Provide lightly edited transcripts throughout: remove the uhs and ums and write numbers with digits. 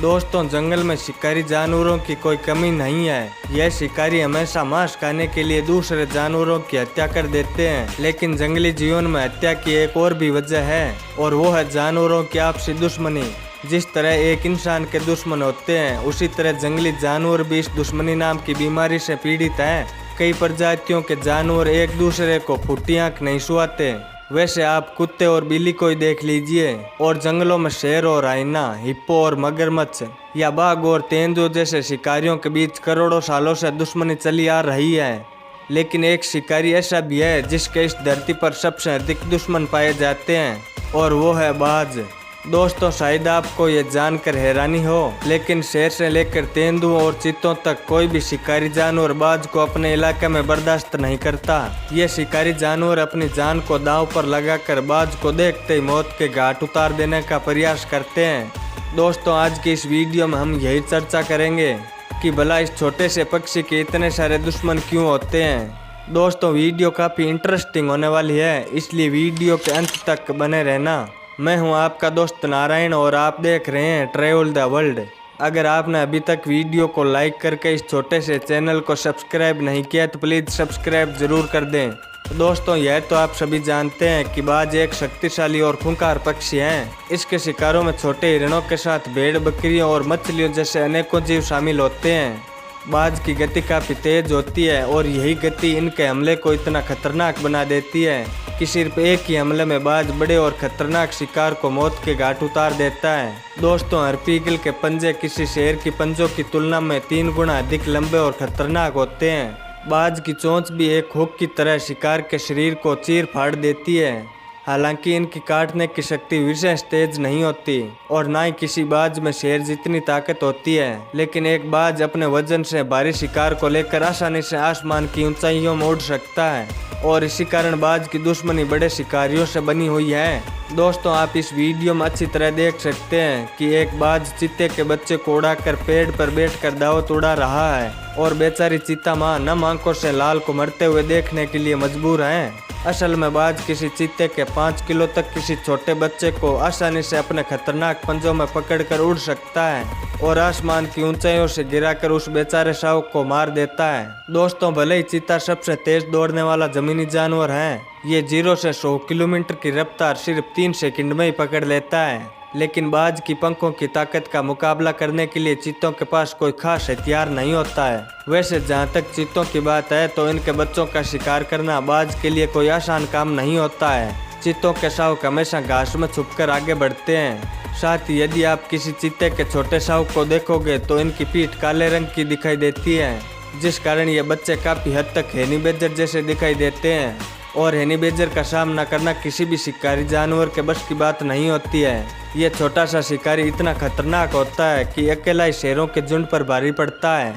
दोस्तों, जंगल में शिकारी जानवरों की कोई कमी नहीं है। यह शिकारी हमेशा मांस खाने के लिए दूसरे जानवरों की हत्या कर देते हैं, लेकिन जंगली जीवन में हत्या की एक और भी वजह है, और वो है जानवरों की आपसी दुश्मनी। जिस तरह एक इंसान के दुश्मन होते हैं, उसी तरह जंगली जानवर भी इस दुश्मनी नाम की बीमारी से पीड़ित हैं। कई प्रजातियों के जानवर एक दूसरे को फूटी आंख नहीं छुआते। वैसे आप कुत्ते और बिल्ली को ही देख लीजिए, और जंगलों में शेर और हाइना, हिप्पो और मगरमच्छ या बाघ और तेंदुए जैसे शिकारियों के बीच करोड़ों सालों से दुश्मनी चली आ रही है। लेकिन एक शिकारी ऐसा भी है जिसके इस धरती पर सबसे अधिक दुश्मन पाए जाते हैं, और वो है बाज। दोस्तों, शायद आपको ये जानकर हैरानी हो, लेकिन शेर से लेकर तेंदुओं और चीतों तक कोई भी शिकारी जानवर बाज को अपने इलाके में बर्दाश्त नहीं करता। ये शिकारी जानवर अपनी जान को दांव पर लगाकर बाज को देखते ही मौत के घाट उतार देने का प्रयास करते हैं। दोस्तों, आज की इस वीडियो में हम यही चर्चा करेंगे कि भला इस छोटे से पक्षी के इतने सारे दुश्मन क्यों होते हैं। दोस्तों, वीडियो काफ़ी इंटरेस्टिंग होने वाली है, इसलिए वीडियो के अंत तक बने रहना। मैं हूं आपका दोस्त नारायण और आप देख रहे हैं ट्रैवल द वर्ल्ड। अगर आपने अभी तक वीडियो को लाइक करके इस छोटे से चैनल को सब्सक्राइब नहीं किया तो प्लीज़ सब्सक्राइब ज़रूर कर दें। दोस्तों, यह तो आप सभी जानते हैं कि बाज एक शक्तिशाली और खूंखार पक्षी है। इसके शिकारों में छोटे हिरणों के साथ भेड़, बकरियों और मछलियों जैसे अनेकों जीव शामिल होते हैं। बाज की गति काफ़ी तेज होती है, और यही गति इनके हमले को इतना खतरनाक बना देती है कि सिर्फ एक ही हमले में बाज बड़े और खतरनाक शिकार को मौत के घाट उतार देता है। दोस्तों, हरपीगल के पंजे किसी शेर की पंजों की तुलना में 3 गुना अधिक लंबे और खतरनाक होते हैं। बाज की चोंच भी एक हुक की तरह शिकार के शरीर को चीर फाड़ देती है। हालांकि इनकी काटने की शक्ति विशेष तेज नहीं होती, और ना ही किसी बाज में शेर जितनी ताकत होती है, लेकिन एक बाज अपने वजन से भारी शिकार को लेकर आसानी से आसमान की ऊंचाइयों में उड़ सकता है, और इसी कारण बाज की दुश्मनी बड़े शिकारियों से बनी हुई है। दोस्तों, आप इस वीडियो में अच्छी तरह देख सकते हैं कि एक बाज चीते के बच्चे को उड़ाकर पेड़ पर बैठकर दावत उड़ा रहा है, और बेचारी चीता माँ नम आंखों से लाल को मरते हुए देखने के लिए मजबूर है। असल में बाज किसी चीते के 5 किलो तक किसी छोटे बच्चे को आसानी से अपने खतरनाक पंजों में पकड़कर उड़ सकता है, और आसमान की ऊंचाइयों से गिराकर उस बेचारे शावक को मार देता है। दोस्तों, भले ही चीता सबसे तेज दौड़ने वाला जमीनी जानवर है, ये 0 से 100 किलोमीटर की रफ्तार सिर्फ 3 सेकंड में ही पकड़ लेता है, लेकिन बाज की पंखों की ताकत का मुकाबला करने के लिए चीतों के पास कोई खास हथियार नहीं होता है। वैसे जहाँ तक चीतों की बात है तो इनके बच्चों का शिकार करना बाज के लिए कोई आसान काम नहीं होता है। चीतों के शावक हमेशा घास में छुपकर आगे बढ़ते हैं। साथ ही यदि आप किसी चीते के छोटे शावक को देखोगे तो इनकी पीठ काले रंग की दिखाई देती है, जिस कारण ये बच्चे काफ़ी हद तक हेनी बेजर जैसे दिखाई देते हैं, और हेनी बेजर का सामना करना किसी भी शिकारी जानवर के बस की बात नहीं होती है। ये छोटा सा शिकारी इतना खतरनाक होता है कि अकेला ही शेरों के झुंड पर भारी पड़ता है।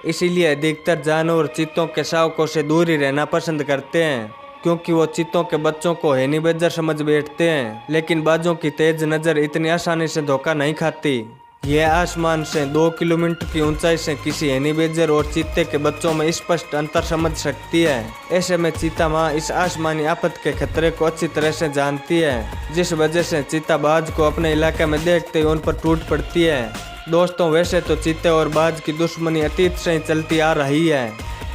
इसीलिए अधिकतर जानवर चीतों के शावकों से दूर ही रहना पसंद करते हैं, क्योंकि वो चीतों के बच्चों को हेनी बेजर समझ बैठते हैं। लेकिन बाजों की तेज नज़र इतनी आसानी से धोखा नहीं खाती। यह आसमान से 2 किलोमीटर की ऊंचाई से किसी हेनी बेजर और चीते के बच्चों में स्पष्ट अंतर समझ सकती है। ऐसे में चीता माँ इस आसमानी आफत के खतरे को अच्छी तरह से जानती है, जिस वजह से चीता बाज को अपने इलाके में देखते ही उन पर टूट पड़ती है। दोस्तों, वैसे तो चीते और बाज की दुश्मनी अतीत से ही चलती आ रही है।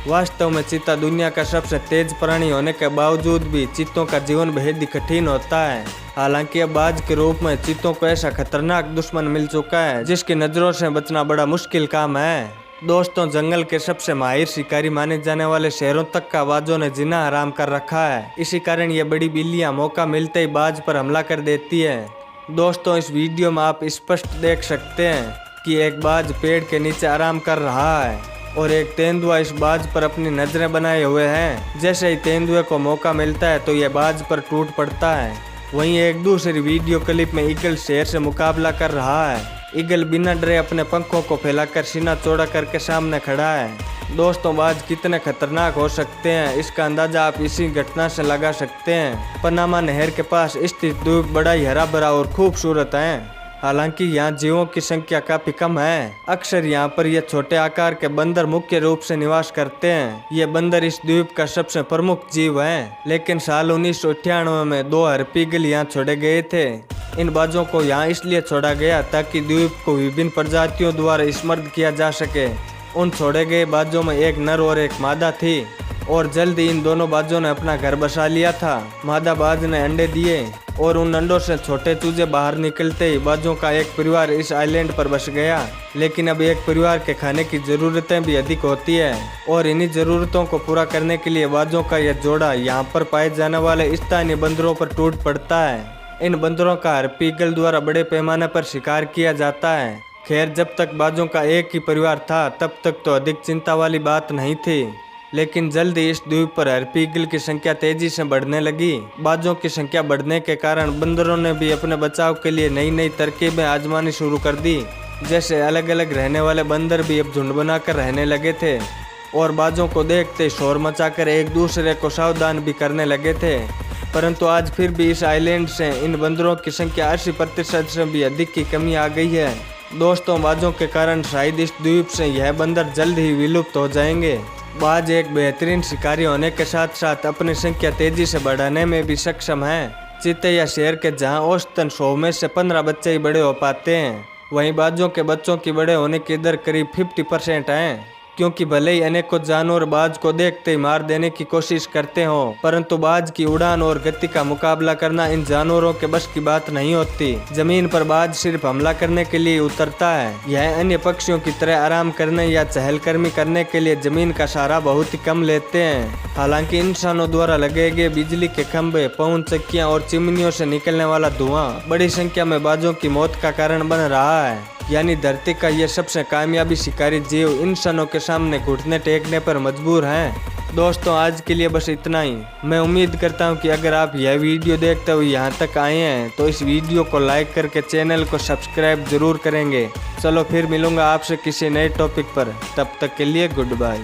वास्तव में चीता दुनिया का सबसे तेज प्राणी होने के बावजूद भी चीतों का जीवन बेहद ही कठिन होता है। हालांकि अब बाज के रूप में चीतों को ऐसा खतरनाक दुश्मन मिल चुका है जिसकी नज़रों से बचना बड़ा मुश्किल काम है। दोस्तों, जंगल के सबसे माहिर शिकारी माने जाने वाले शेरों तक का बाजों ने जीना हराम कर रखा है। इसी कारण ये बड़ी बिल्लियां मौका मिलते ही बाज पर हमला कर देती है। दोस्तों, इस वीडियो में आप स्पष्ट देख सकते हैं कि एक बाज पेड़ के नीचे आराम कर रहा है, और एक तेंदुआ इस बाज पर अपनी नजरें बनाए हुए है। जैसे ही तेंदुए को मौका मिलता है तो यह बाज पर टूट पड़ता है। वहीं एक दूसरी वीडियो क्लिप में ईगल शेर से मुकाबला कर रहा है। ईगल बिना डरे अपने पंखों को फैलाकर सीना चौड़ा करके सामने खड़ा है। दोस्तों, बाज कितने खतरनाक हो सकते हैं इसका अंदाजा आप इसी घटना से लगा सकते हैं। पनामा नहर के पास स्थित द्वीप बड़ा ही हरा भरा और खूबसूरत है। हालांकि यहाँ जीवों की संख्या काफी कम है। अक्सर यहाँ पर ये छोटे आकार के बंदर मुख्य रूप से निवास करते हैं। ये बंदर इस द्वीप का सबसे प्रमुख जीव है। लेकिन साल 1998 में 2 हरपीगल यहाँ छोड़े गए थे। इन बाजों को यहाँ इसलिए छोड़ा गया ताकि द्वीप को विभिन्न प्रजातियों द्वारा स्मृत किया जा सके। उन छोड़े गए बाजों में एक नर और एक मादा थी और जल्द ही इन दोनों बाजों ने अपना घर बसा लिया था। मादा बाज ने अंडे दिए और उन अंडों से छोटे चूजे बाहर निकलते ही बाजों का एक परिवार इस आइलैंड पर बस गया। लेकिन अब एक परिवार के खाने की जरूरतें भी अधिक होती है और इन्हीं जरूरतों को पूरा करने के लिए बाजों का यह जोड़ा यहाँ पर पाए जाने वाले स्थानीय बंदरों पर टूट पड़ता है। इन बंदरों का हर्पीगल द्वारा बड़े पैमाने पर शिकार किया जाता है। खैर, जब तक बाजों का एक ही परिवार था तब तक तो अधिक चिंता वाली बात नहीं थी, लेकिन जल्द ही इस द्वीप पर हर्पीगल की संख्या तेजी से बढ़ने लगी। बाजों की संख्या बढ़ने के कारण बंदरों ने भी अपने बचाव के लिए नई नई तरकीबें आजमानी शुरू कर दी। जैसे अलग अलग रहने वाले बंदर भी अब झुंड बनाकर रहने लगे थे और बाजों को देखते शोर मचाकर एक दूसरे को सावधान भी करने लगे थे। परंतु आज फिर भी इस आइलैंड से इन बंदरों की संख्या 80% से भी अधिक की कमी आ गई है। दोस्तों, बाजों के कारण शायद इस द्वीप से यह बंदर जल्द ही विलुप्त हो जाएंगे। बाज एक बेहतरीन शिकारी होने के साथ साथ अपनी संख्या तेजी से बढ़ाने में भी सक्षम है। चीते या शेर के जहां औसतन 100 में से 15 बच्चे ही बड़े हो पाते हैं, वहीं बाजों के बच्चों की बड़े होने की दर करीब 50% है। क्योंकि भले ही अनेकों जानवर बाज को देखते ही मार देने की कोशिश करते हो, परंतु बाज की उड़ान और गति का मुकाबला करना इन जानवरों के बस की बात नहीं होती। जमीन पर बाज सिर्फ हमला करने के लिए उतरता है। यह अन्य पक्षियों की तरह आराम करने या चहलकदमी करने के लिए जमीन का सहारा बहुत ही कम लेते हैं। हालांकि इंसानों द्वारा लगाए गए बिजली के खंभे, पवन चक्कियां और चिमनियों से निकलने वाला धुआं बड़ी संख्या में बाजों की मौत का कारण बन रहा है। यानी धरती का यह सबसे कामयाबी शिकारी जीव इंसानों के सामने घुटने टेकने पर मजबूर हैं। दोस्तों, आज के लिए बस इतना ही। मैं उम्मीद करता हूं कि अगर आप यह वीडियो देखते हुए यहां तक आए हैं तो इस वीडियो को लाइक करके चैनल को सब्सक्राइब जरूर करेंगे। चलो फिर मिलूंगा आपसे किसी नए टॉपिक पर, तब तक के लिए गुड बाय।